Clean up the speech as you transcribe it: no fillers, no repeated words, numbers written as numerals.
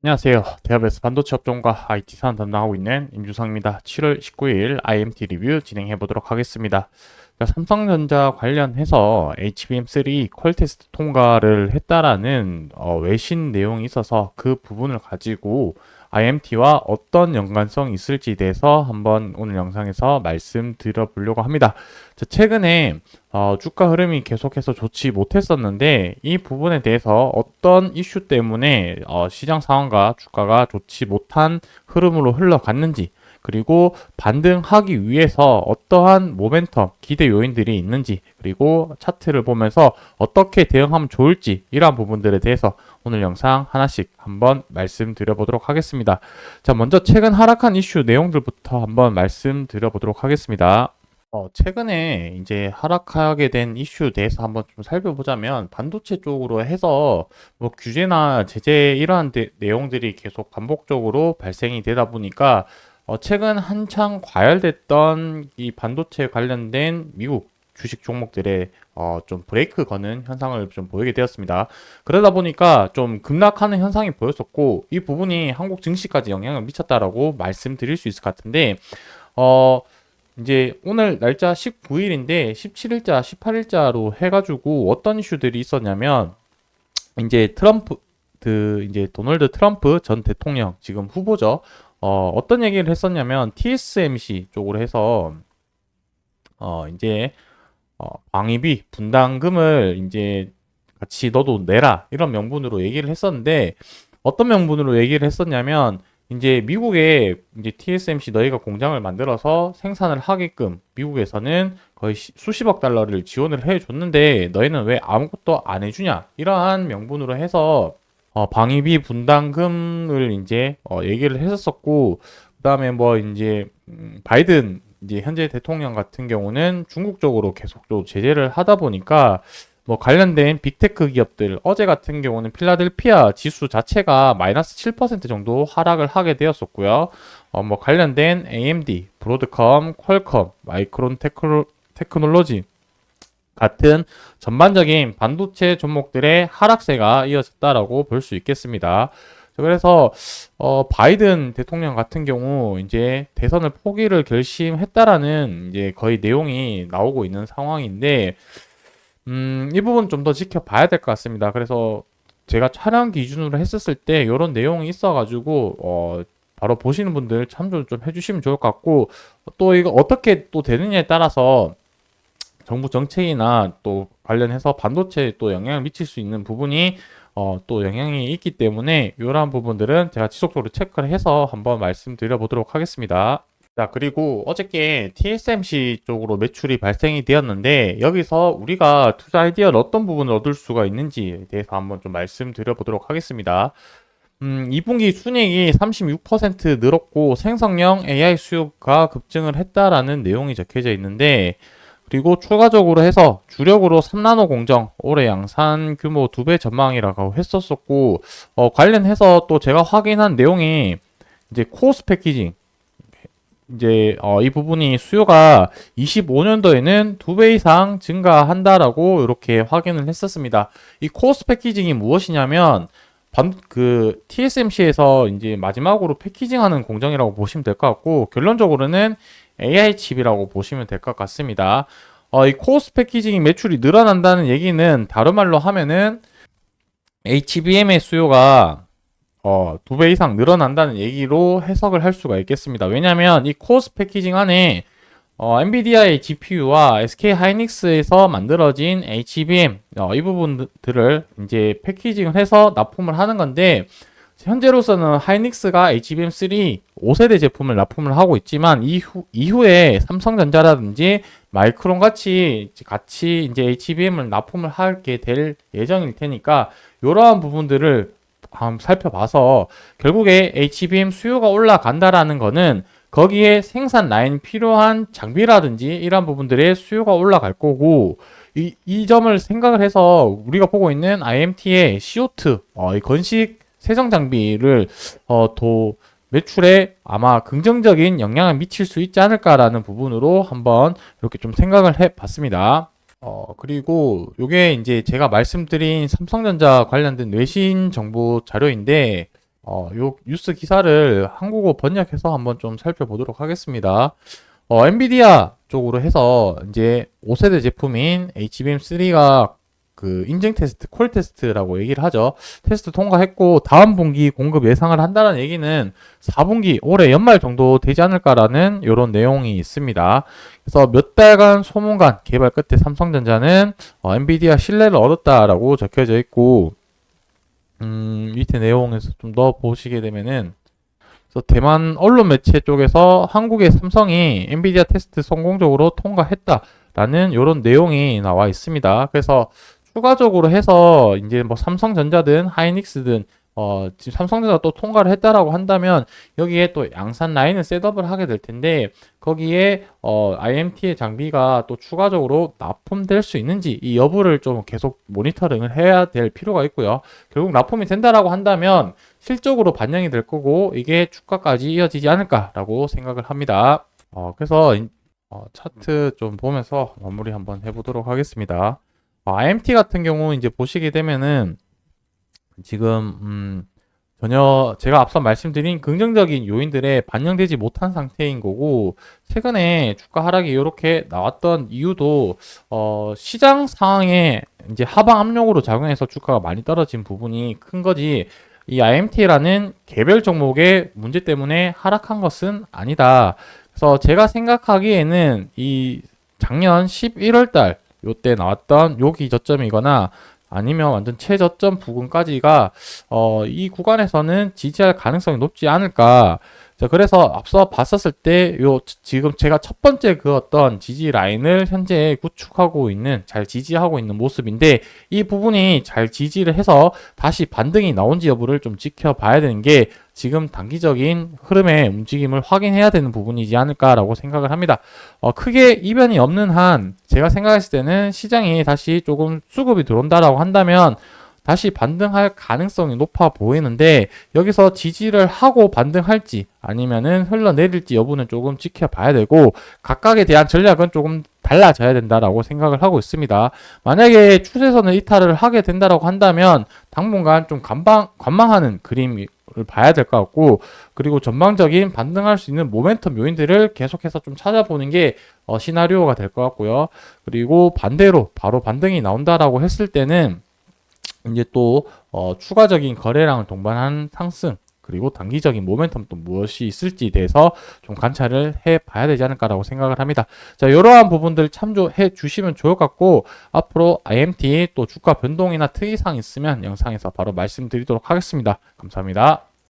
안녕하세요. 대합에서 반도체 업종과 IT 산업 담당하고 있는 임주성입니다. 7월 19일 IMT 리뷰 진행해 보도록 하겠습니다. 삼성전자 관련해서 HBM3 퀄 테스트 통과를 했다라는 외신 내용이 있어서 그 부분을 가지고 IMT와 어떤 연관성이 있을지에 대해서 한번 오늘 영상에서 말씀드려 보려고 합니다. 최근에 주가 흐름이 계속해서 좋지 못했었는데 이 부분에 대해서 어떤 이슈 때문에 시장 상황과 주가가 좋지 못한 흐름으로 흘러갔는지, 그리고 반등하기 위해서 어떠한 모멘텀, 기대 요인들이 있는지, 그리고 차트를 보면서 어떻게 대응하면 좋을지, 이러한 부분들에 대해서 오늘 영상 하나씩 한번 말씀드려 보도록 하겠습니다. 자, 먼저 최근 하락한 이슈 내용들부터 한번 말씀드려 보도록 하겠습니다. 최근에 이제 하락하게 된 이슈에 대해서 한번 좀 살펴보자면, 반도체 쪽으로 해서 뭐 규제나 제재 이러한 내용들이 계속 반복적으로 발생이 되다 보니까 최근 한창 과열됐던 이 반도체 관련된 미국 주식 종목들의 좀 브레이크 거는 현상을 좀 보이게 되었습니다. 그러다 보니까 좀 급락하는 현상이 보였었고, 이 부분이 한국 증시까지 영향을 미쳤다라고 말씀드릴 수 있을 것 같은데, 어, 이제 오늘 날짜 19일인데 17일자, 18일자로 해가지고 어떤 이슈들이 있었냐면, 이제 이제 도널드 트럼프 전 대통령, 지금 후보죠. 어떤 얘기를 했었냐면, TSMC 쪽으로 해서, 이제, 방위비 분담금을 이제 같이 너도 내라, 이런 명분으로 얘기를 했었는데, 어떤 명분으로 얘기를 했었냐면, 이제 미국에 이제 TSMC 너희가 공장을 만들어서 생산을 하게끔 미국에서는 거의 수십억 달러를 지원을 해줬는데 너희는 왜 아무것도 안 해주냐, 이러한 명분으로 해서 방위비 분담금을 이제 얘기를 했었었고, 그다음에 뭐 이제 바이든 이제 현재 대통령 같은 경우는 중국 쪽으로 계속적으로 제재를 하다 보니까 뭐 관련된 빅테크 기업들, 어제 같은 경우는 필라델피아 지수 자체가 마이너스 7% 정도 하락을 하게 되었었고요. 뭐 관련된 AMD, 브로드컴, 퀄컴, 마이크론 테크놀로지 같은 전반적인 반도체 종목들의 하락세가 이어졌다라고 볼 수 있겠습니다. 그래서 바이든 대통령 같은 경우 이제 대선을 포기를 결심했다라는 이제 거의 내용이 나오고 있는 상황인데, 이 부분 좀 더 지켜봐야 될 것 같습니다. 그래서 제가 촬영 기준으로 했었을 때 이런 내용이 있어가지고 바로 보시는 분들 참조 좀 해주시면 좋을 것 같고, 또 이거 어떻게 또 되느냐에 따라서 정부 정책이나 또 관련해서 반도체에 또 영향을 미칠 수 있는 부분이 또 영향이 있기 때문에 이러한 부분들은 제가 지속적으로 체크를 해서 한번 말씀드려 보도록 하겠습니다. 자, 그리고 어저께 TSMC 쪽으로 매출이 발생이 되었는데, 여기서 우리가 투자 아이디어를 어떤 부분을 얻을 수가 있는지에 대해서 한번 좀 말씀드려 보도록 하겠습니다. 2분기 순이익이 36% 늘었고 생성형 AI 수요가 급증을 했다라는 내용이 적혀져 있는데, 그리고 추가적으로 해서 주력으로 3나노 공정 올해 양산 규모 2배 전망이라고 했었었고, 관련해서 또 제가 확인한 내용이 이제 코어스 패키징, 이제 이 부분이 수요가 25년도에는 2배 이상 증가한다라고 이렇게 확인을 했었습니다. 이 코어스 패키징이 무엇이냐면 그 TSMC에서 이제 마지막으로 패키징하는 공정이라고 보시면 될 것 같고, 결론적으로는 AI 칩이라고 보시면 될 것 같습니다. 이 코어스 패키징 매출이 늘어난다는 얘기는 다른 말로 하면은 HBM의 수요가 2배 이상 늘어난다는 얘기로 해석을 할 수가 있겠습니다. 왜냐하면 이 코어스 패키징 안에 엔비디아의 GPU와 SK 하이닉스에서 만들어진 HBM 이 부분들을 이제 패키징을 해서 납품을 하는 건데, 현재로서는 하이닉스가 HBM3 5세대 제품을 납품을 하고 있지만 이후에 삼성전자라든지 마이크론 같이 이제 HBM을 납품을 하게 될 예정일 테니까, 이러한 부분들을 한번 살펴봐서 결국에 HBM 수요가 올라간다라는 거는 거기에 생산 라인 필요한 장비라든지 이런 부분들의 수요가 올라갈 거고, 이 점을 생각을 해서 우리가 보고 있는 IMT의 CO2 이 건식 세정 장비를 더 매출에 아마 긍정적인 영향을 미칠 수 있지 않을까라는 부분으로 한번 이렇게 좀 생각을 해 봤습니다. 그리고 요게 이제 제가 말씀드린 삼성전자 관련된 뇌신 정보 자료인데, 요 뉴스 기사를 한국어 번역해서 한번 좀 살펴보도록 하겠습니다. 엔비디아 쪽으로 해서 이제 5세대 제품인 HBM3가 그 인증 테스트, 콜 테스트라고 얘기를 하죠. 테스트 통과했고 다음 분기 공급 예상을 한다는 얘기는 4분기 올해 연말 정도 되지 않을까라는 이런 내용이 있습니다. 그래서 몇 달간 소문간 개발 끝에 삼성전자는 엔비디아 신뢰를 얻었다라고 적혀져 있고 밑에 내용에서 좀 더 보시게 되면은 그래서 대만 언론 매체 쪽에서 한국의 삼성이 엔비디아 테스트 성공적으로 통과했다라는 이런 내용이 나와 있습니다. 그래서 추가적으로 해서 이제 뭐 삼성전자든 하이닉스든 지금 삼성전자가 또 통과를 했다라고 한다면 여기에 또 양산 라인을 셋업을 하게 될 텐데 거기에 IMT의 장비가 또 추가적으로 납품될 수 있는지 이 여부를 좀 계속 모니터링을 해야 될 필요가 있고요. 결국 납품이 된다라고 한다면 실적으로 반영이 될 거고 이게 주가까지 이어지지 않을까라고 생각을 합니다. 그래서 차트 좀 보면서 마무리 한번 해보도록 하겠습니다. IMT 같은 경우 이제 보시게 되면은 지금 전혀 제가 앞서 말씀드린 긍정적인 요인들에 반영되지 못한 상태인 거고 최근에 주가 하락이 이렇게 나왔던 이유도 시장 상황에 이제 하방 압력으로 작용해서 주가가 많이 떨어진 부분이 큰 거지 이 IMT라는 개별 종목의 문제 때문에 하락한 것은 아니다. 그래서 제가 생각하기에는 이 작년 11월 달 요때 나왔던 여기 저점이거나 아니면 완전 최저점 부근까지가 이 구간에서는 지지할 가능성이 높지 않을까. 자, 그래서 앞서 봤었을 때 지금 제가 첫 번째 그 어떤 지지 라인을 현재 구축하고 있는 잘 지지하고 있는 모습인데 이 부분이 잘 지지를 해서 다시 반등이 나온지 여부를 좀 지켜봐야 되는 게 지금 단기적인 흐름의 움직임을 확인해야 되는 부분이지 않을까라고 생각을 합니다. 크게 이변이 없는 한 제가 생각했을 때는 시장이 다시 조금 수급이 들어온다라고 한다면 다시 반등할 가능성이 높아 보이는데 여기서 지지를 하고 반등할지 아니면은 흘러내릴지 여부는 조금 지켜봐야 되고 각각에 대한 전략은 조금 달라져야 된다라고 생각을 하고 있습니다. 만약에 추세선을 이탈을 하게 된다라고 한다면 당분간 좀 관망하는 그림을 봐야 될 것 같고 그리고 전방적인 반등할 수 있는 모멘텀 요인들을 계속해서 좀 찾아보는 게 시나리오가 될 것 같고요. 그리고 반대로 바로 반등이 나온다라고 했을 때는 이제 또 추가적인 거래량을 동반한 상승 그리고 단기적인 모멘텀 또 무엇이 있을지에 대해서 좀 관찰을 해 봐야 되지 않을까라고 생각을 합니다. 자, 이러한 부분들 참조해 주시면 좋을 것 같고 앞으로 IMT 또 주가 변동이나 특이사항 있으면 영상에서 바로 말씀드리도록 하겠습니다. 감사합니다.